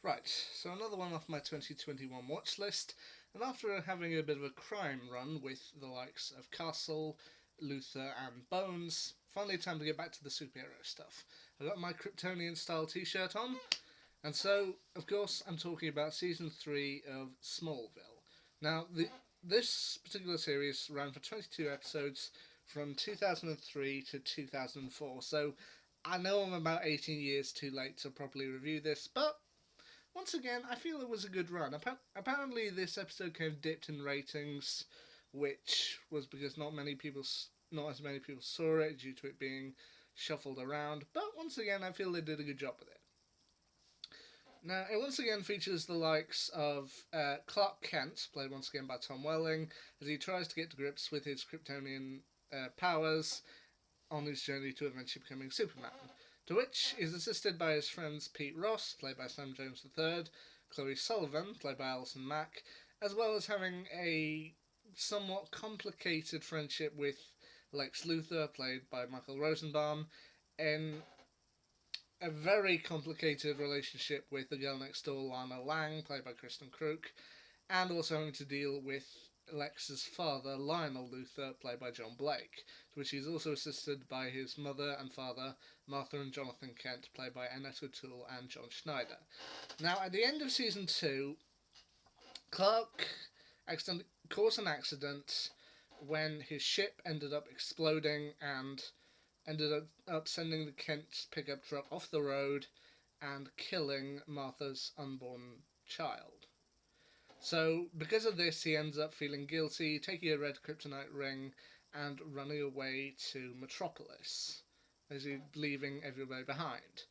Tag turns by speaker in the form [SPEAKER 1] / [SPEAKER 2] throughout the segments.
[SPEAKER 1] Right, so another one off my 2021 watch list, and after having a bit of a crime run with the likes of Castle, Luther, and Bones, finally time to get back to the superhero stuff. I've got my Kryptonian style t shirt on, and so, of course, I'm talking about season 3 of Smallville. Now, this particular series ran for 22 episodes from 2003 to 2004, so I know I'm about 18 years too late to properly review this, but once again, I feel it was a good run. Apparently, this episode kind of dipped in ratings, which was because not as many people saw it due to it being shuffled around. But once again, I feel they did a good job with it. Now, it once again features the likes of Clark Kent, played once again by Tom Welling, as he tries to get to grips with his Kryptonian powers on his journey to eventually becoming Superman. To which is assisted by his friends Pete Ross, played by Sam Jones III, Chloe Sullivan, played by Alison Mack, as well as having a somewhat complicated friendship with Lex Luthor, played by Michael Rosenbaum, and a very complicated relationship with the girl next door, Lana Lang, played by Kristen Kruk, and also having to deal with Lex's father, Lionel Luthor, played by John Blake, to which he's also assisted by his mother and father, Martha and Jonathan Kent, played by Annette O'Toole and John Schneider. Now, at the end of season 2, Clark caused an accident when his ship ended up exploding and ended up sending the Kent pickup truck off the road and killing Martha's unborn child. So, because of this, he ends up feeling guilty, taking a red kryptonite ring, and running away to Metropolis, as he's leaving everybody behind.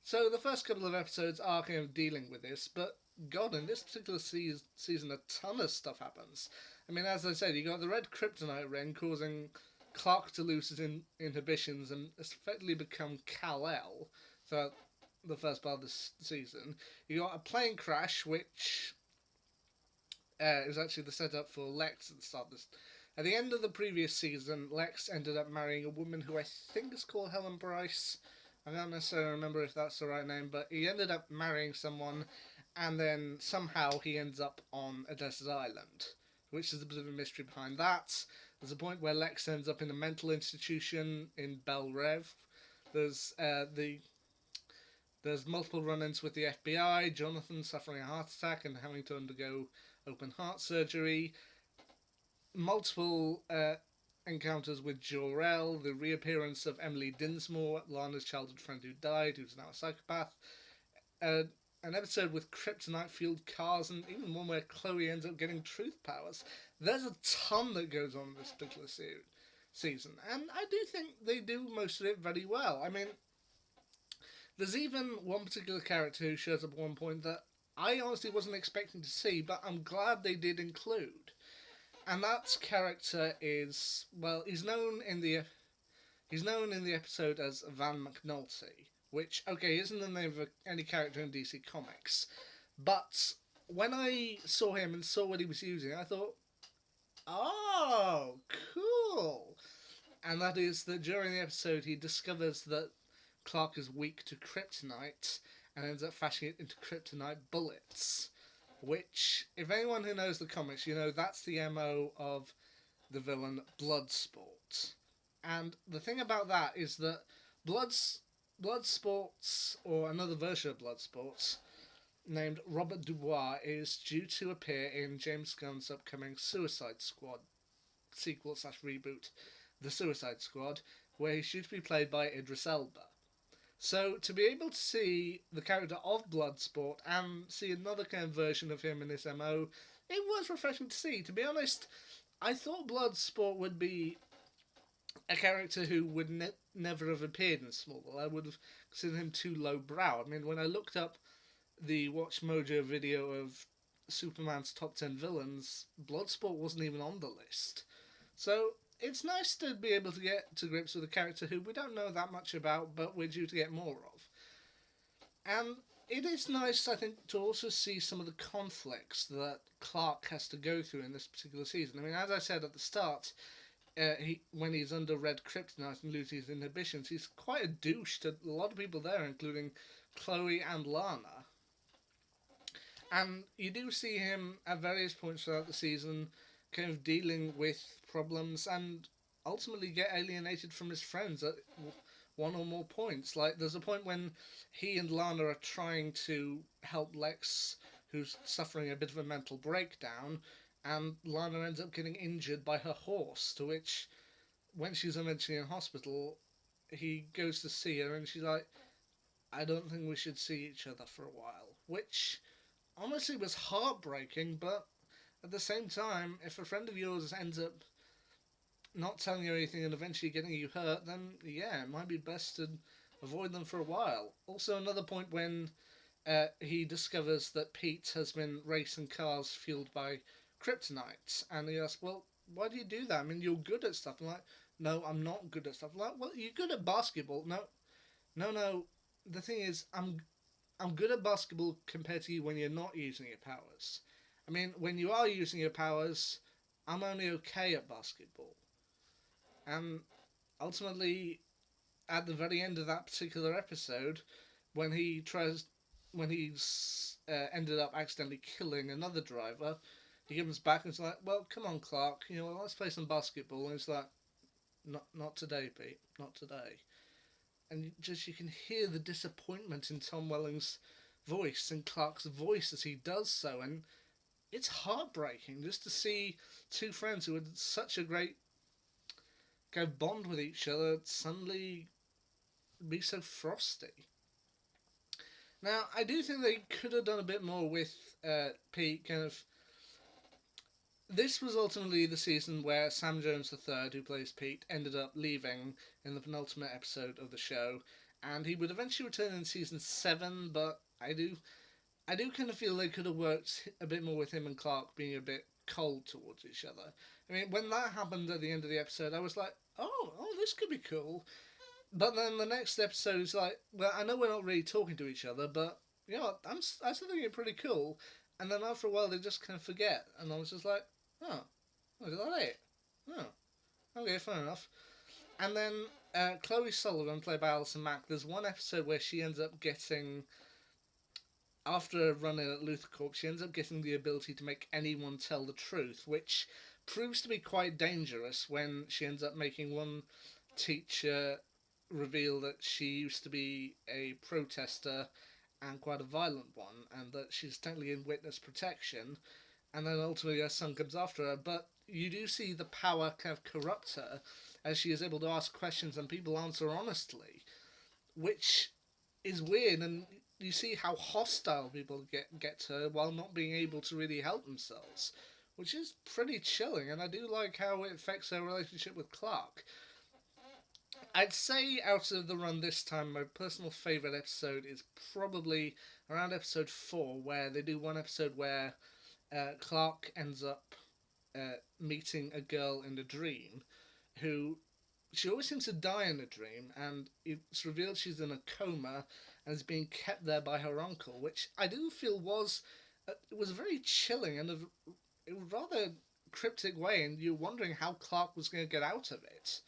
[SPEAKER 1] So, the first couple of episodes are kind of dealing with this, but God, in this particular season, a ton of stuff happens. I mean, as I said, you got the red kryptonite ring causing Clark to lose his inhibitions and effectively become Kal-El throughout the first part of this season. You got a plane crash, which it was actually the setup for Lex at the start of this. At the end of the previous season, Lex ended up marrying a woman who I think is called Helen Bryce. I don't necessarily remember if that's the right name, but he ended up marrying someone, and then somehow he ends up on a desert island, which is a bit of a mystery behind that. There's a point where Lex ends up in a mental institution in Belle Reve. There's there's multiple run-ins with the FBI, Jonathan suffering a heart attack and having to undergo open heart surgery, multiple encounters with Jor-El, the reappearance of Emily Dinsmore, Lana's childhood friend who died, who's now a psychopath, an episode with kryptonite-fueled cars, and even one where Chloe ends up getting truth powers. There's a ton that goes on in this particular season, and I do think they do most of it very well. I mean, there's even one particular character who shows up at one point that I honestly wasn't expecting to see, but I'm glad they did include. And that character is, well, he's known in the episode as Van McNulty, which, okay, isn't the name of any character in DC Comics, but when I saw him and saw what he was using, I thought, oh, cool. And that is that during the episode he discovers that Clark is weak to kryptonite and ends up fashioning it into kryptonite bullets. Which, if anyone who knows the comics, you know that's the MO of the villain Bloodsport. And the thing about that is that Bloodsport's, or another version of Bloodsport, named Robert Dubois, is due to appear in James Gunn's upcoming Suicide Squad sequel/reboot, The Suicide Squad, where he's due to be played by Idris Elba. So, to be able to see the character of Bloodsport and see another kind of version of him in this MO, it was refreshing to see. To be honest, I thought Bloodsport would be a character who would never have appeared in Smallville. I would have considered him too lowbrow. I mean, when I looked up the Watch Mojo video of Superman's top 10 villains, Bloodsport wasn't even on the list. So, it's nice to be able to get to grips with a character who we don't know that much about, but we're due to get more of. And it is nice, I think, to also see some of the conflicts that Clark has to go through in this particular season. I mean, as I said at the start, when he's under red kryptonite and loses his inhibitions, he's quite a douche to a lot of people there, including Chloe and Lana. And you do see him at various points throughout the season kind of dealing with problems and ultimately get alienated from his friends at one or more points. Like, there's a point when he and Lana are trying to help Lex, who's suffering a bit of a mental breakdown, and Lana ends up getting injured by her horse, to which, when she's eventually in hospital, he goes to see her and she's like, I don't think we should see each other for a while. Which honestly was heartbreaking, but at the same time, if a friend of yours ends up not telling you anything and eventually getting you hurt, then yeah, it might be best to avoid them for a while. Also, another point when he discovers that Pete has been racing cars fueled by kryptonite, and he asks, "Well, why do you do that? I mean, you're good at stuff." I'm like, "No, I'm not good at stuff." I'm like, "Well, you're good at basketball." No, no, no. The thing is, I'm good at basketball compared to you when you're not using your powers. I mean, when you are using your powers, I'm only okay at basketball. And ultimately, at the very end of that particular episode, when he tries, when he's ended up accidentally killing another driver, he comes back and is like, "Well, come on, Clark, let's play some basketball." And he's like, Not today, Pete, not today." And you can hear the disappointment in Tom Welling's voice and Clark's voice as he does so, and it's heartbreaking just to see two friends who had such a great go bond with each other suddenly be so frosty. Now, I do think they could have done a bit more with Pete. Kind of, this was ultimately the season where Sam Jones III, who plays Pete, ended up leaving in the penultimate episode of the show, and he would eventually return in season 7. But I do kind of feel they could have worked a bit more with him and Clark being a bit cold towards each other. I mean, when that happened at the end of the episode, I was like, oh, this could be cool. But then the next episode is like, well, I know we're not really talking to each other, but I still think it's pretty cool. And then after a while, they just kind of forget, and I was just like, oh, is that it? Oh, okay, fair enough. And then Chloe Sullivan, played by Alison Mack, there's one episode where she ends up getting, after running at Luther Corp, she ends up getting the ability to make anyone tell the truth, which proves to be quite dangerous when she ends up making one teacher reveal that she used to be a protester and quite a violent one, and that she's technically in witness protection, and then ultimately her son comes after her. But you do see the power kind of corrupt her as she is able to ask questions and people answer honestly, which is weird, and you see how hostile people get to her while not being able to really help themselves, which is pretty chilling. And I do like how it affects her relationship with Clark. I'd say out of the run this time, my personal favourite episode is probably around episode 4, where they do one episode where Clark ends up meeting a girl in a dream who she always seems to die in a dream, and it's revealed she's in a coma and is being kept there by her uncle, which I do feel was it was very chilling and a rather cryptic way, and you're wondering how Clark was going to get out of it,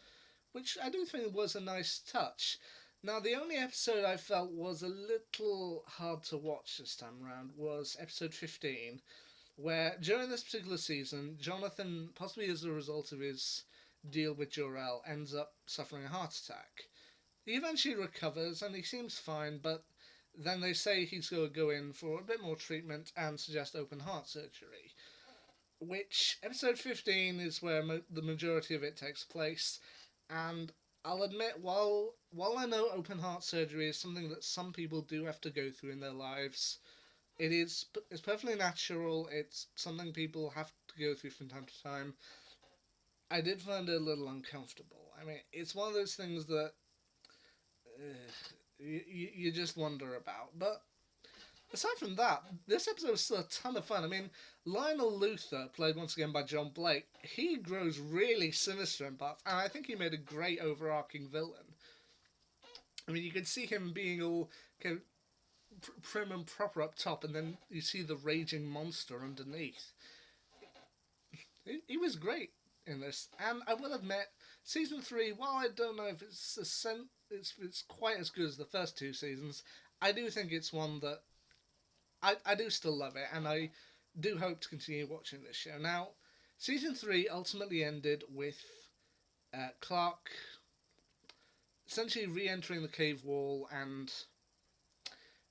[SPEAKER 1] which I do think was a nice touch. Now, the only episode I felt was a little hard to watch this time around was episode 15, where during this particular season, Jonathan, possibly as a result of his deal with Jor-El, ends up suffering a heart attack. He eventually recovers and he seems fine, but then they say he's going to go in for a bit more treatment and suggest open heart surgery. Which, episode 15 is where the majority of it takes place, and I'll admit, while I know open heart surgery is something that some people do have to go through in their lives, it's perfectly natural. It's something people have to go through from time to time. I did find it a little uncomfortable. I mean, it's one of those things that you just wonder about. But aside from that, this episode was still a ton of fun. I mean, Lionel Luther, played once again by John Blake, he grows really sinister in parts, and I think he made a great overarching villain. I mean, you can see him being all kind of prim and proper up top, and then you see the raging monster underneath. He was great in this, and I will admit, season 3, while I don't know if it's quite as good as the first two seasons, I do think it's one that I do still love it, and I do hope to continue watching this show. Now, season 3 ultimately ended with Clark essentially re entering the cave wall and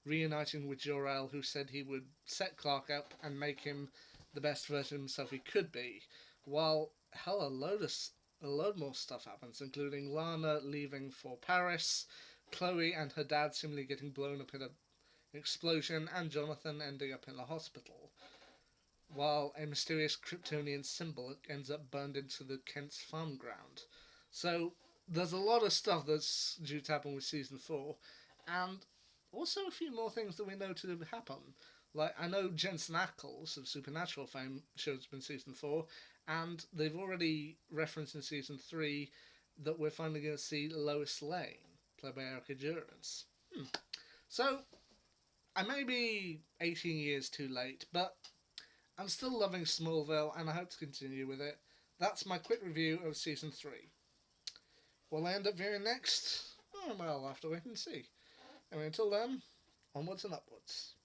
[SPEAKER 1] reuniting with Jor-El, who said he would set Clark up and make him the best version of himself he could be. While hell, a load more stuff happens, including Lana leaving for Paris, Chloe and her dad seemingly getting blown up in an explosion, and Jonathan ending up in the hospital. While a mysterious Kryptonian symbol ends up burned into the Kent's farm ground. So there's a lot of stuff that's due to happen with season 4, and also a few more things that we know to happen. Like, I know Jensen Ackles of Supernatural fame shows up in season 4, and they've already referenced in season 3 that we're finally going to see Lois Lane, played by Erica Durance. So, I may be 18 years too late, but I'm still loving Smallville, and I hope to continue with it. That's my quick review of season 3. Will I end up viewing next? Oh, well, I'll have to wait and see. Anyway, until then, onwards and upwards.